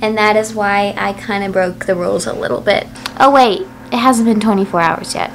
And that is why I kind of broke the rules a little bit. Oh wait, it hasn't been 24 hours yet.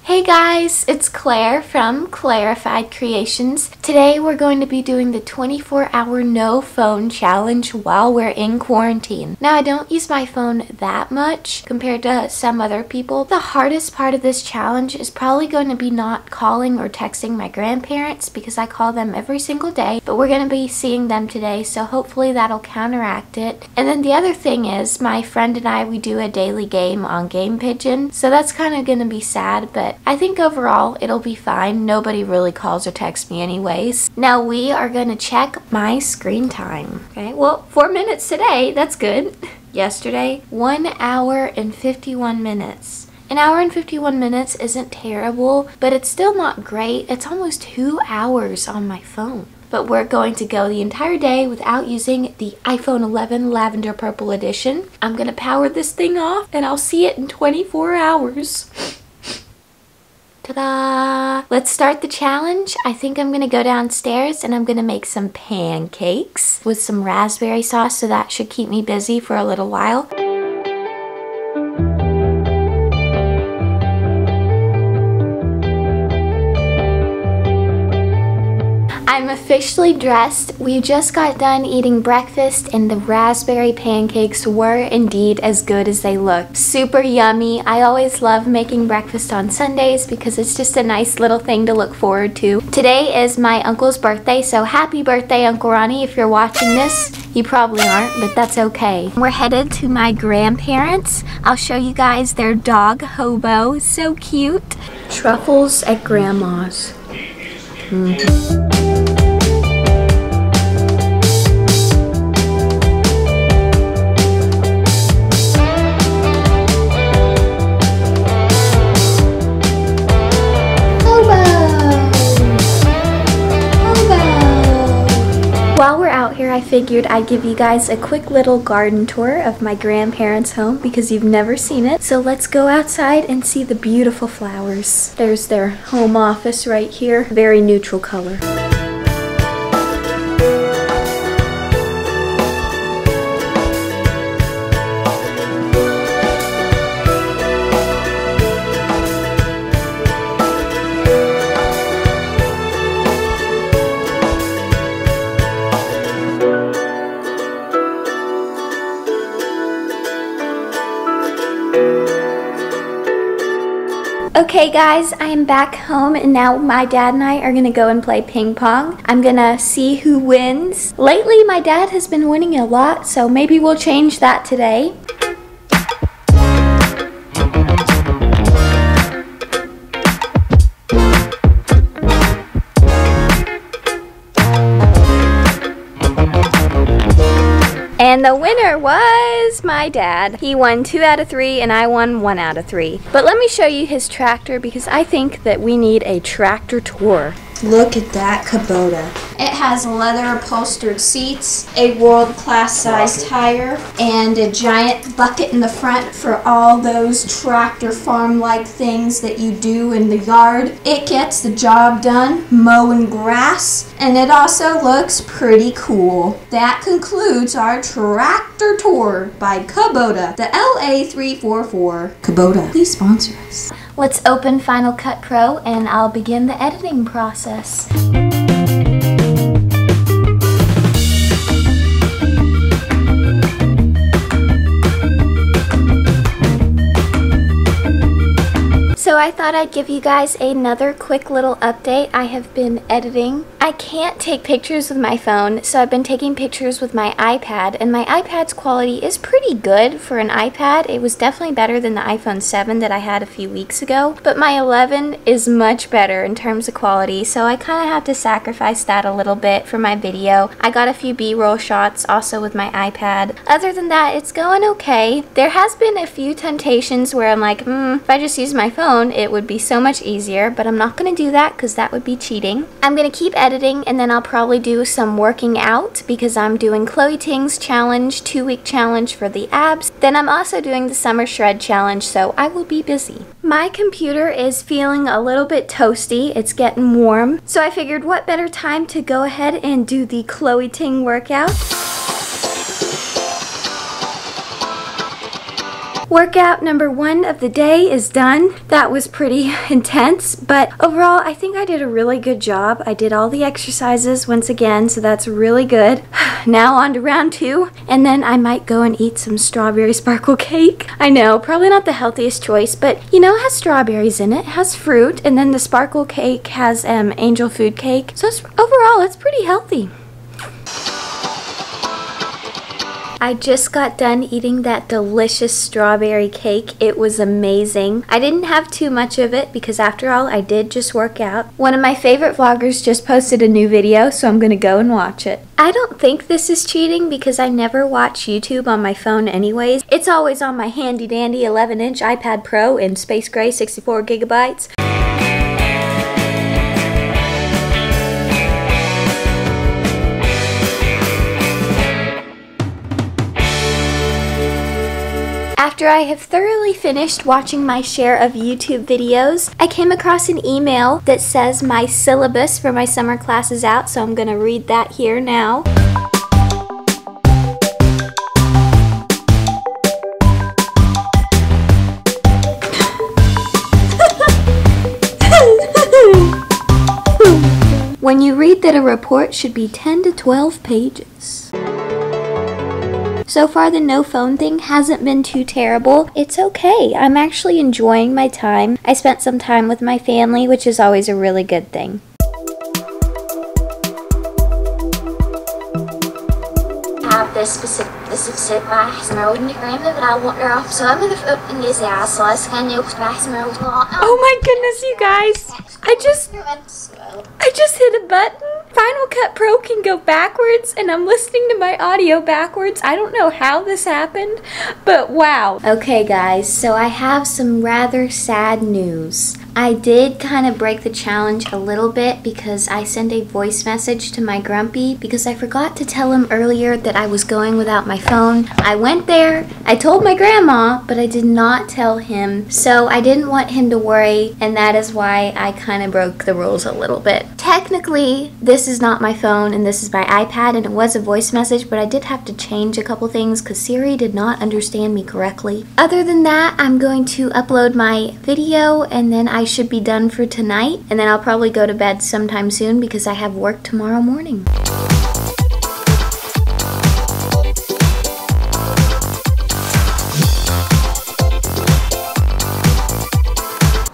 Hey guys, it's Claire from Clairified Creations. Today we're going to be doing the 24-hour no phone challenge while we're in quarantine. Now I don't use my phone that much compared to some other people. The hardest part of this challenge is probably going to be not calling or texting my grandparents because I call them every single day, but we're going to be seeing them today, so hopefully that'll counteract it. And then the other thing is my friend and I, we do a daily game on Game Pigeon, so that's kind of going to be sad, but I think overall it'll be fine. Nobody really calls or texts me anyways. Now we are going to check my screen time. Okay, well, 4 minutes today, that's good. Yesterday, 1 hour and 51 minutes. An hour and 51 minutes isn't terrible, but it's still not great. It's almost 2 hours on my phone. But we're going to go the entire day without using the iPhone 11 Lavender Purple Edition. I'm going to power this thing off and I'll see it in 24 hours. Ta-da! Let's start the challenge. I think I'm gonna go downstairs and I'm gonna make some pancakes with some raspberry sauce, so that should keep me busy for a little while. I'm officially dressed. We just got done eating breakfast and the raspberry pancakes were indeed as good as they looked. Super yummy. I always love making breakfast on Sundays because it's just a nice little thing to look forward to. Today is my uncle's birthday, so happy birthday, Uncle Ronnie, if you're watching this. You probably aren't, but that's okay. We're headed to my grandparents. I'll show you guys their dog, Hobo. So cute. Truffles at Grandma's. While we're out here, I figured I'd give you guys a quick little garden tour of my grandparents' home because you've never seen it. So let's go outside and see the beautiful flowers. There's their home office right here. Very neutral color. Okay guys, I am back home and now my dad and I are gonna go and play ping pong. I'm gonna see who wins. Lately my dad has been winning a lot, so maybe we'll change that today. And the winner was my dad. He won 2 out of 3 and I won 1 out of 3. But let me show you his tractor because I think that we need a tractor tour. Look at that Kubota. It has leather upholstered seats, a world-class size tire, and a giant bucket in the front for all those tractor farm-like things that you do in the yard. It gets the job done, mowing grass, and it also looks pretty cool. That concludes our tractor tour by Kubota, the LA344. Kubota, please sponsor us. Let's open Final Cut Pro and I'll begin the editing process. So I thought I'd give you guys another quick little update. I have been editing. I can't take pictures with my phone, so I've been taking pictures with my iPad, and my iPad's quality is pretty good for an iPad. It was definitely better than the iPhone 7 that I had a few weeks ago, but my 11 is much better in terms of quality, so I kind of have to sacrifice that a little bit for my video. I got a few B-roll shots also with my iPad. Other than that, it's going okay. There has been a few temptations where I'm like, if I just use my phone, phone, it would be so much easier, but I'm not going to do that because that would be cheating. I'm going to keep editing, and then I'll probably do some working out because I'm doing Chloe Ting's challenge, 2-week challenge for the abs. Then I'm also doing the summer shred challenge, so I will be busy. My computer is feeling a little bit toasty. It's getting warm, so I figured what better time to go ahead and do the Chloe Ting workout. Workout number 1 of the day is done. That was pretty intense, but overall I think I did a really good job. I did all the exercises once again, so that's really good. Now on to round 2, and then I might go and eat some strawberry sparkle cake. I know, probably not the healthiest choice, but you know, it has strawberries in it, it has fruit, and then the sparkle cake has angel food cake. So overall, it's pretty healthy. I just got done eating that delicious strawberry cake. It was amazing. I didn't have too much of it because after all, I did just work out. One of my favorite vloggers just posted a new video, so I'm gonna go and watch it. I don't think this is cheating because I never watch YouTube on my phone anyways. It's always on my handy dandy 11-inch iPad Pro in space gray 64 gigabytes. After I have thoroughly finished watching my share of YouTube videos, I came across an email that says my syllabus for my summer class is out, so I'm going to read that here now. When you read that a report should be 10 to 12 pages. So far, the no phone thing hasn't been too terrible. It's okay. I'm actually enjoying my time. I spent some time with my family, which is always a really good thing. Have this specific Oh my goodness, you guys. I just hit a button. Final Cut Pro can go backwards, and I'm listening to my audio backwards. I don't know how this happened, but wow. Okay guys, so I have some rather sad news. I did kind of break the challenge a little bit because I sent a voice message to my grumpy because I forgot to tell him earlier that I was going without my phone. I went there, I told my grandma, but I did not tell him, so I didn't want him to worry, and that is why I kind of broke the rules a little bit. Technically, this is not my phone and this is my iPad, and it was a voice message, but I did have to change a couple things because Siri did not understand me correctly. Other than that, I'm going to upload my video and then I should be done for tonight, and then I'll probably go to bed sometime soon because I have work tomorrow morning.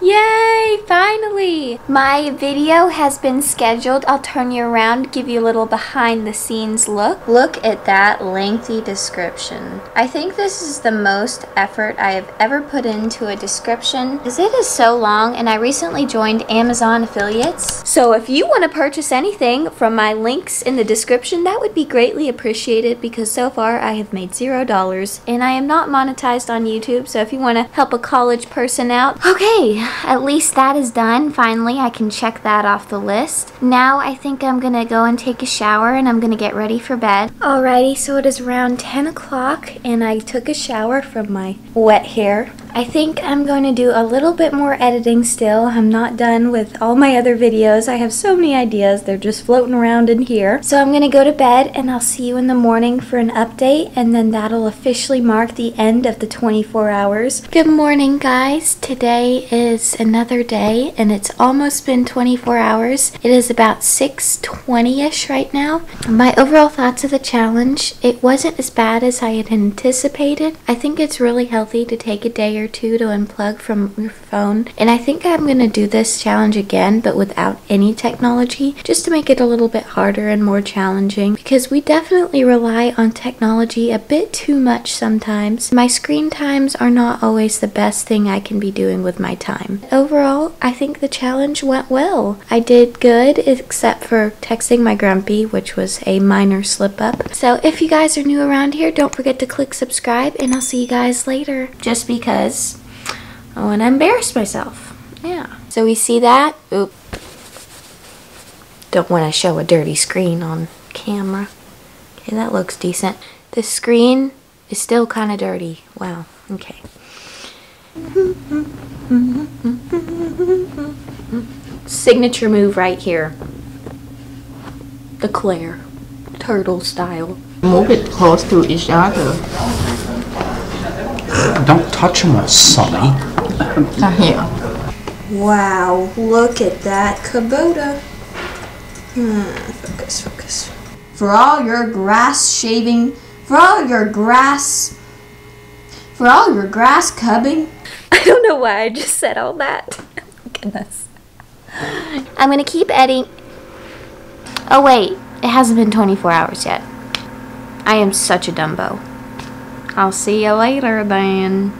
Yay! Finally! My video has been scheduled. I'll turn you around, give you a little behind the scenes look. Look at that lengthy description. I think this is the most effort I have ever put into a description because it is so long, and I recently joined Amazon affiliates. So if you want to purchase anything from my links in the description, that would be greatly appreciated because so far I have made $0 and I am not monetized on YouTube, so if you want to help a college person out. Okay, at least that is done. Finally, I can check that off the list. Now I think I'm gonna go and take a shower and I'm gonna get ready for bed. Alrighty, so it is around 10 o'clock and I took a shower from my wet hair. I think I'm going to do a little bit more editing still. I'm not done with all my other videos. I have so many ideas. They're just floating around in here. So I'm going to go to bed and I'll see you in the morning for an update, and then that'll officially mark the end of the 24 hours. Good morning, guys. Today is another day and it's almost been 24 hours. It is about 6:20ish right now. My overall thoughts of the challenge, it wasn't as bad as I had anticipated. I think it's really healthy to take a day or two to unplug from your phone, and I think I'm gonna do this challenge again but without any technology, just to make it a little bit harder and more challenging, because we definitely rely on technology a bit too much sometimes. My screen times are not always the best thing I can be doing with my time. Overall, I think the challenge went well. I did good except for texting my grumpy, which was a minor slip up. So if you guys are new around here, don't forget to click subscribe, and I'll see you guys later, just because I want to embarrass myself. Yeah. So we see that. Oop. Don't want to show a dirty screen on camera. Okay, that looks decent. The screen is still kind of dirty. Wow. Okay. Signature move right here. The Claire. Turtle style. Move it close to each other. Don't touch them, Sully. Here. Wow, look at that Kubota. Focus, focus. For all your grass cubbing. I don't know why I just said all that. Goodness. I'm gonna keep editing. Oh wait, it hasn't been 24 hours yet. I am such a Dumbo. I'll see you later then.